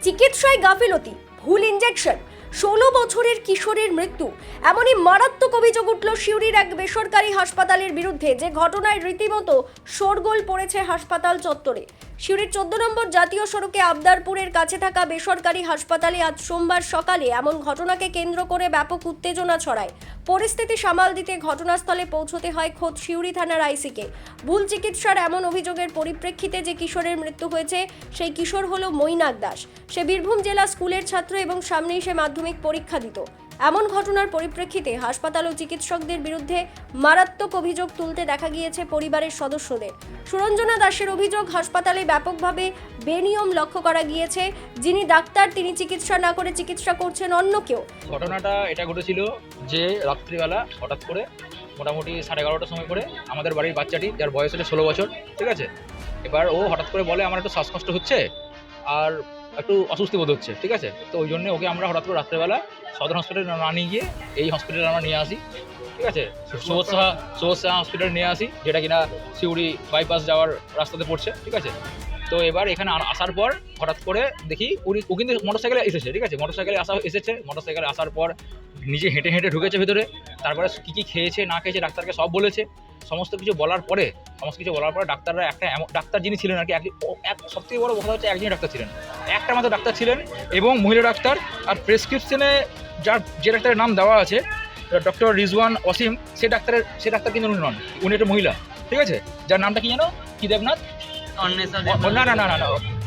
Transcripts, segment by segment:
চিকিৎসায় গাফিলতি, ভুল ইনজেকশন, 16 বছরের কিশোরের মৃত্যু, এমনই মারাত্মক অভিযোগ উঠল সিউড়ির এক বেসরকারি হাসপাতালের বিরুদ্ধে, যে ঘটনায় রীতিমতো শোরগোল পড়েছে হাসপাতাল চত্বরে। সিউড়ির 14 নম্বর জাতীয় সড়কে আবদারপুরের কাছে থাকা বেসরকারি হাসপাতালে আজ সোমবার সকালে এমন ঘটনাকে কেন্দ্র করে ব্যাপক উত্তেজনা ছড়ায়। পরিস্থিতি সামাল দিতে ঘটনাস্থলে পৌঁছতে হয় খোদ সিউড়ি থানার আইসিকে। ভুল চিকিৎসার এমন অভিযোগের পরিপ্রেক্ষিতে যে কিশোরের মৃত্যু হয়েছে, সেই কিশোর হলো মৈনাক দাস। সে বীরভূম জেলা স্কুলের ছাত্র এবং সামনেই সে মাধ্যমিক পরীক্ষা দিত। এমন ঘটনার পরিপ্রেক্ষিতে হাসপাতাল ও চিকিৎসকদের বিরুদ্ধে মারাত্মক অভিযোগ তুলতে দেখা গিয়েছে পরিবারের সদস্যদের। সুরঞ্জনা দাসের অভিযোগ, হাসপাতালে ব্যাপকভাবে বেনিয়ম লক্ষ্য করা গিয়েছে। যিনি ডাক্তার তিনি চিকিৎসা না করে চিকিৎসা করছেন অন্য কেউ। ঘটনাটা এটা ঘটেছিল যে রাত্রিবেলা হঠাৎ করে মোটামুটি 11:30টার সময় করে আমাদের বাড়ির বাচ্চাটি, যার বয়স হচ্ছে 16 বছর, ঠিক আছে, এবার ও হঠাৎ করে বলে আমার একটু শ্বাসকষ্ট হচ্ছে আর একটু অস্বস্তি বোধ হচ্ছে, ঠিক আছে। তো ওই জন্য ওকে আমরা হঠাৎ করে রাত্রেবেলা সদর হসপিটালে না নিয়ে গিয়ে এই হসপিটালে আমরা নিয়ে আসি, ঠিক আছে, সুবোধ হসপিটালে নিয়ে আসি, যেটা কিনা সিউড়ি বাইপাস যাওয়ার রাস্তাতে পড়ছে, ঠিক আছে। তো এবার এখানে আসার পর হঠাৎ করে দেখি ও কিন্তু মোটরসাইকেলে এসেছে, ঠিক আছে, মোটরসাইকেলে আসার পর নিজে হেঁটে হেঁটে ঢুকেছে ভেতরে। তারপরে কী খেয়েছে না খেয়েছে ডাক্তারকে সব বলেছে। সমস্ত কিছু বলার পরে ডাক্তাররা ডাক্তার যিনি ছিলেন আর কি, সবথেকে বড় কথা হচ্ছে একজনই ডাক্তার ছিলেন, একটা মাত্র ডাক্তার ছিলেন এবং মহিলা ডাক্তার। আর প্রেসক্রিপশনে যে ডাক্তারের নাম দেওয়া আছে ডক্টর রিজওয়ান অসীম, সে ডাক্তার কিন্তু উনি নন, উনি একটা মহিলা, ঠিক আছে, যার নামটা কি জানো, কি দেবনাথ, না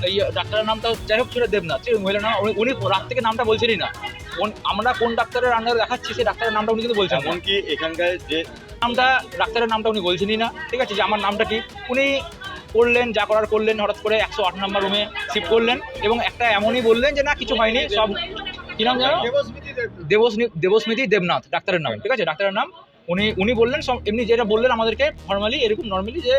এই ডাক্তারের নামটা যাই হোক সেটা দেবনাথ, সেই মহিলা না, উনি রাত থেকে নামটা বলছেনই না। আমরা কোন ডাক্তারের আন্ডারে দেখাচ্ছি সেই ডাক্তারের নামটা উনি কিন্তু বলছেন, এমনকি এখানকার যে নামটা ডাক্তারের নামটা উনি বলছেনই না, ঠিক আছে, যে আমার নামটা কি। উনি করলেন যা করার করলেন, হঠাৎ করে 108 নম্বর রুমে শিফট করলেন এবং একটা এমনই বললেন যে না কিছু হয়নি, সব কি নাম জানো, দেবস্মিতি দেবনাথ ডাক্তারের নাম, ঠিক আছে, ডাক্তারের নাম। উনি বললেন সব এমনি যেটা বললেন আমাদেরকে ফর্মালি, এরকম নর্মালি যে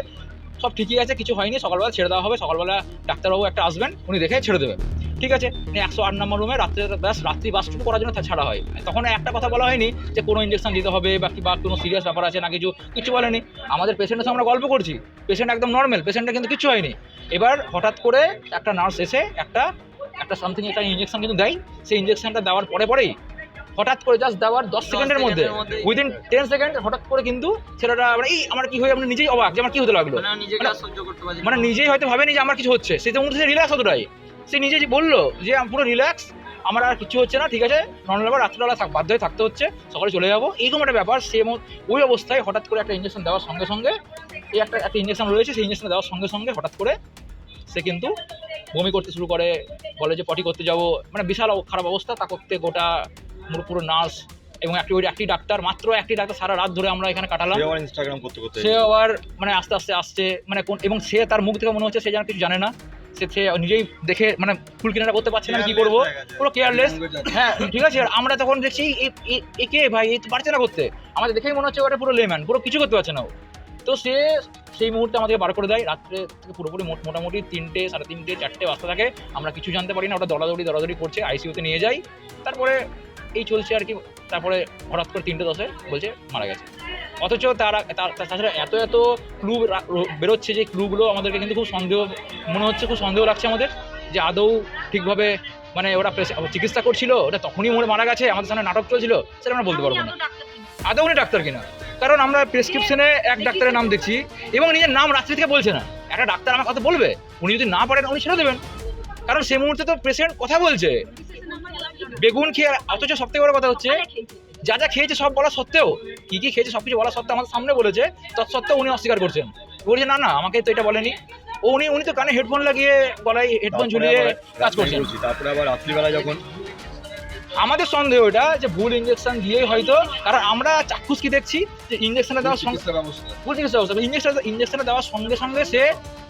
সব ঠিকই আছে, কিছু হয়নি, সকালবেলা ছেড়ে দেওয়া হবে, সকালবেলা ডাক্তারবাবু একটা আসবেন, উনি দেখে ছেড়ে দেবেন, ঠিক আছে। 108 নম্বর রুমে রাত্রি বাসটুকু করার জন্য ছাড়া হয়। তখন একটা কথা বলা হয়নি যে কোনো ইঞ্জেকশন দিতে হবে বা কোনো সিরিয়াস ব্যাপার আছে না, কিছু বলেনি। আমাদের পেশেন্টের সঙ্গে আমরা গল্প করছি, পেশেন্ট একদম নর্মাল, পেশেন্টের কিন্তু কিছু হয়নি। এবার হঠাৎ করে একটা নার্স এসে একটা সামথিং একটা ইঞ্জেকশন কিন্তু দেয়। সেই ইঞ্জেকশনটা দেওয়ার পরেই হঠাৎ করে জাস্ট দেওয়ার 10 সেকেন্ডের মধ্যে, উইদিন 10 সেকেন্ড হঠাৎ করে কিন্তু ছেলেটা আমার কি হয়ে আমরা নিজেই অবাক যে আমার কি হতে লাগলো, মানে নিজেই হয়তো ভাবেনি যে আমার কিছু হচ্ছে, সে তো মুহূর্তে রিল্যাক্স হতোটাই, সে নিজে বললো যে আমি পুরো রিল্যাক্স, আমার আর কিছু হচ্ছে না, ঠিক আছে, নর্মাল ব্যাপার, রাত্রিবেলা বাধ্য হয়ে থাকতে হচ্ছে, সকালে চলে যাবো, এইরকম একটা ব্যাপার। সে ওই অবস্থায় হঠাৎ করে একটা ইঞ্জেকশন দেওয়ার সঙ্গে এই একটা ইঞ্জেকশন রয়েছে, সেই ইঞ্জেকশন দেওয়ার সঙ্গে হঠাৎ করে সে কিন্তু বমি করতে শুরু করে, বলে যে পটি করতে যাবো, মানে বিশাল খারাপ অবস্থা। তা করতে গোটা পুরো নার্স এবং একটি ডাক্তার, মাত্র একটি ডাক্তার সারা রাত ধরে আমরা এখানে কাটালাম। সে আবার মানে আস্তে আস্তে আসছে, মানে এবং সে তার মুখ থেকে মনে হচ্ছে সে যেন কিছু জানে না, সে নিজেই দেখে মানে ফুল কিনারা করতে পারছে না, কি করবো, পুরো কেয়ারলেস। হ্যাঁ ঠিক আছে, আমরা তখন দেখছি একে ভাই এই তো পারছে না করতে, আমাদের দেখেই মনে হচ্ছে ওটা পুরো লেম্যান, পুরো কিছু করতে পারছে না। তো সে সেই মুহূর্তে আমাদেরকে বার করে দেয়, রাত্রে থেকে পুরোপুরি মোটামুটি 3টে, 3:30, 4টে বাজতে থাকে, আমরা কিছু জানতে পারি না, ওটা দৌড়াদৌড়ি করছে, আইসিইউতে নিয়ে যাই, তারপরে এই চলছে আর কি। তারপরে হঠাৎ করে 3:10 বলছে মারা গেছে। অথচ তাছাড়া এত ক্লু বেরোচ্ছে, যে ক্লুগুলো আমাদেরকে কিন্তু খুব সন্দেহ লাগছে আমাদের, যে আদৌ ঠিকভাবে মানে ওরা চিকিৎসা করছিল, ওটা তখনই মারা গেছে, আমাদের সামনে নাটক চলছিল, সেটা আমরা বলতে পারবো না আদৌ উনি ডাক্তার কিনা। কারণ আমরা প্রেসক্রিপশনে এক ডাক্তারের নাম দেখছি এবং নিজের নাম রাত্রি থেকে বলছে না। একটা ডাক্তার আমার কথা বলবে, উনি যদি না পারেন উনি ছেড়ে দেবেন, কারণ সেই মুহূর্তে তো পেশেন্ট কথা বলছে বেগুন খেয়ে। অথচ সবথেকে বড় কথা হচ্ছে যা খেয়েছে সব বলা সত্ত্বেও, কি খেয়েছে সব কিছু বলা সত্ত্বেও আমাদের সামনে বলেছে, তৎসত্ত্বেও উনি অস্বীকার করছেন, বলছে না আমাকে তো এটা বলেনি। উনি তো কানে হেডফোন লাগিয়ে গলায় হেডফোন ঝুলিয়ে কাজ করছেন। তারপরে আবার রাত্রিবেলা যখন আমাদের সন্দেহ এটা যে ভুল ইঞ্জেকশন দিয়েই হয়তো, কারণ আমরা চাক্ষুষ কি দেখছি যে ইঞ্জেকশনটা দেওয়ার সঙ্গে ইঞ্জেকশনটা দেওয়ার সঙ্গে সে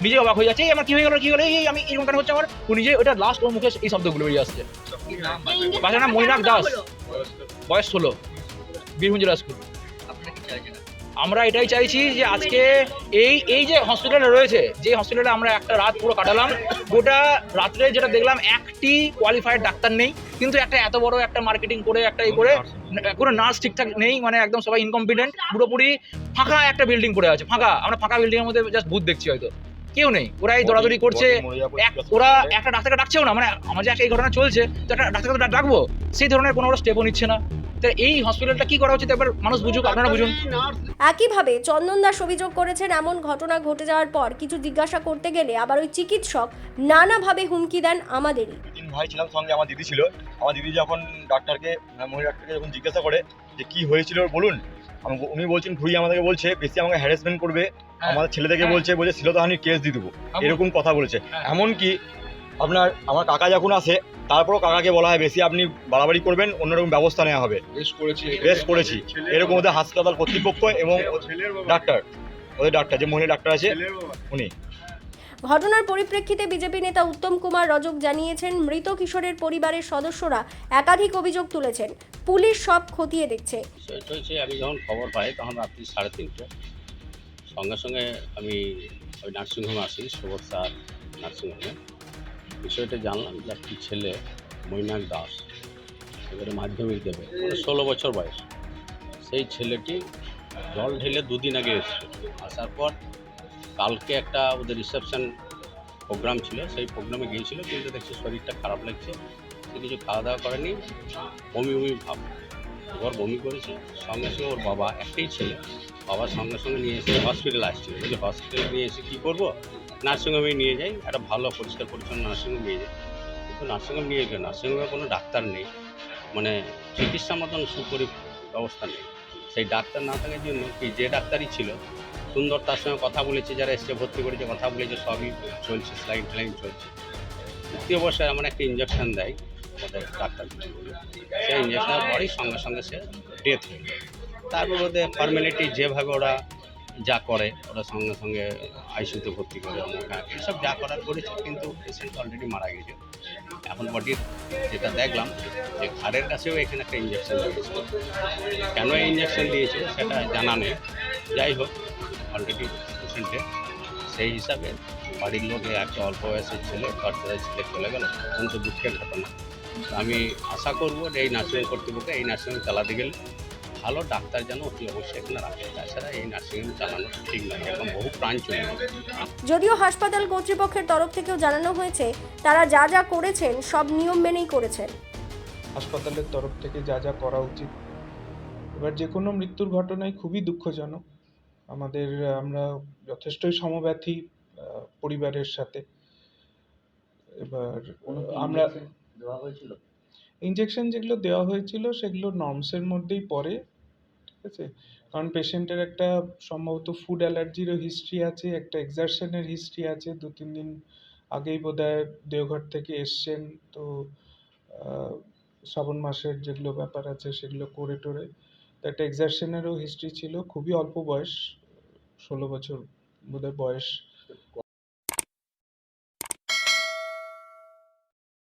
নিজে অবাক হয়ে যাচ্ছে, আমার কি হয়ে গেল এই আমি এরকম কেন হচ্ছে আমার, ও নিজে ওটা লাস্ট ওর মুখে এই শব্দগুলো বেরিয়ে আসছে। বাচ্চার নাম মৈনাক দাস, বয়স 16, বীরভূম জেলা স্কুল। আমরা এটাই চাইছি যে আজকে এই যে হসপিটালে রয়েছে, যে হসপিটালে আমরা একটা রাত পুরো কাটালাম, গোটা রাত্রে যেটা দেখলাম একটি কোয়ালিফাইড ডাক্তার নেই, কিন্তু একটা এত বড় একটা মার্কেটিং করে একটা করে কোনো নার্স ঠিকঠাক নেই, মানে একদম সবাই ইনকম্পিটেন্ট, পুরোপুরি ফাঁকা একটা বিল্ডিং পড়ে আছে, ফাঁকা। আমরা ফাঁকা বিল্ডিং এর মধ্যে জাস্ট ভূত দেখছি, হয়তো কেউ নেই, ওরা এই দৌড়াদৌড়ি করছে, ওরা একটা ডাক্তারকে ডাকছেও না, মানে আমার যে একটা এই ঘটনা চলছে, তো একটা ডাক্তারকে তো ডাকবো, সেই ধরনের কোনো ওরা স্টেপও নিচ্ছে না। তো এই হসপিটালটা কি করা উচিত এবার মানুষ বুঝুক, আপনারা বুঝুন। একইভাবে চন্দন দাস অভিযোগ করেছেন, এমন ঘটনা ঘটে যাওয়ার পর কিছু জিজ্ঞাসা করতে গেলে আবার ওই চিকিৎসক নানাভাবে হুমকি দেন আমাদেরই। তিন ভাই ছিলাম, সঙ্গে আমার দিদি ছিল। আমার দিদি যখন মহিলা ডাক্তারকে যখন জিজ্ঞাসা করে যে কি হয়েছিল বলুন, উনি বলছেন ঘুরিয়ে আমাদেরকে বলছে বেশি আমাকে হ্যারাসমেন্ট করবে, আমাদের ছেলেদেরকে বলছে শ্লীলতাহানির কেস দিয়ে দেবো, এরকম কথা বলেছে। এমনকি আমার কাকা যখন আসে, তারপরও কাকাকে বলা হয় বেশি আপনি বাড়াবাড়ি করবেন, অন্যরকম ব্যবস্থা নেওয়া হবে। রেস্ট করেছি এরকম ওদের হাসপাতাল কর্তৃপক্ষ এবং ওদের ডাক্তার যে মহিলা ডাক্তার আছে উনি। ঘটনার পরিপ্রেক্ষিতে বিজেপি নেতা উত্তম কুমার রজক জানিয়েছেন, মৃত কিশোরের পরিবারের সদস্যরা একাধিক অভিযোগ তুলেছেন, পুলিশ সব খতিয়ে দেখছে। সেটা হচ্ছে আমি যখন খবর পাই তখন রাত্রি 3:30, সঙ্গে সঙ্গে আমি ওই নার্সিংহোমে আসি, সুবর্ষা নার্সিংহোমে। বিষয়টা জানলাম যে একটি ছেলে মৈনাক দাস, এবারে মাধ্যমিক দেবে, 16 বছর বয়স। সেই ছেলেটি জল ঢেলে 2 দিন আগে এসেছে। আসার পর কালকে একটা ওদের রিসেপশন প্রোগ্রাম ছিল, সেই প্রোগ্রামে গিয়েছিল, কিন্তু দেখছি শরীরটা খারাপ লাগছে, সে কিছু খাওয়া দাওয়া করেনি, বমি ভাব, ওর বমি করেছে। সঙ্গে সঙ্গে ওর বাবা, একটাই ছেলে, বাবার সঙ্গে সঙ্গে নিয়ে এসে হসপিটালে আসছিল। বলছি হসপিটালে নিয়ে এসে কী করবো, নার্সিংহোমে নিয়ে যাই, একটা ভালো পরিষ্কার পরিচ্ছন্ন নার্সিংহোম নিয়ে যাই। কিন্তু নার্সিংহোম নিয়ে গেলে নার্সিংহোমে কোনো ডাক্তার নেই, মানে চিকিৎসার মতন ব্যবস্থা নেই। সেই ডাক্তার না থাকার জন্য কি, যে ডাক্তারই ছিল সুন্দর, তার সঙ্গে কথা বলেছে, যারা এসে ভর্তি করেছে কথা বলেছে, সবই চলছে, স্লাইন চলছে। তৃতীয় বর্ষে এমন একটা ইঞ্জেকশন দেয় আমাদের ডাক্তার, সেই ইঞ্জেকশনের পরেই সঙ্গে সঙ্গে সে ডেথ হয়ে যায়। তারপর ওদের ফর্মালিটি যেভাবে ওরা যা করে, ওরা সঙ্গে সঙ্গে আইসিইউতে ভর্তি করে, এসব যা করার করেছে, কিন্তু পেশেন্ট অলরেডি মারা গেছে। এখন বডির যেটা দেখলাম যে ঘাড়ের কাছেও এখানে একটা ইঞ্জেকশন দিয়েছে, কেন এই ইঞ্জেকশন দিয়েছে সেটা জানা নেই। যাই হোক, অলরেডি পেশেন্টে সেই হিসাবে বাড়ির লোকে একটা অল্প বয়সের ছেলে, বাচ্চাদের ছেলে চলে গেল, অত্যন্ত দুঃখের ঘটনা। আমি আশা করবো যে এই নার্সিংহোম কর্তৃপক্ষ এই নার্সিংহোম চালাতে গেলে ভালো ডাক্তার যেন অতি অবশ্যই এখানে রাখে, তাছাড়া এই নার্সিংহোম চালানো ঠিক নয়, এখন বহু প্রাণ চলে যাবে। যদিও হাসপাতাল কর্তৃপক্ষের তরফ থেকেও জানানো হয়েছে, তারা যা যা করেছেন সব নিয়ম মেনেই করেছেন। হাসপাতালের তরফ থেকে যা যা করা উচিত। এবার যে কোনো মৃত্যুর ঘটনাই খুবই দুঃখজনক, আমরা যথেষ্টই সমব্যথী পরিবারের সাথে। এবার আমরা ইনজেকশন যেগুলো দেওয়া হয়েছিল সেগুলো নর্মসের মধ্যেই পড়ে, ঠিক আছে। কারণ পেশেন্টের একটা সম্ভবত ফুড অ্যালার্জিরও হিস্ট্রি আছে, একটা এক্সারশনের হিস্ট্রি আছে, 2-3 দিন আগেই বোধহয় দেওঘর থেকে এসছেন, তো শ্রাবণ মাসের যেগুলো ব্যাপার আছে সেগুলো করে টোরে, তো একটা এক্সারশনেরও হিস্ট্রি ছিল। খুবই অল্প বয়স, 16 বছর বোধহয় বয়স।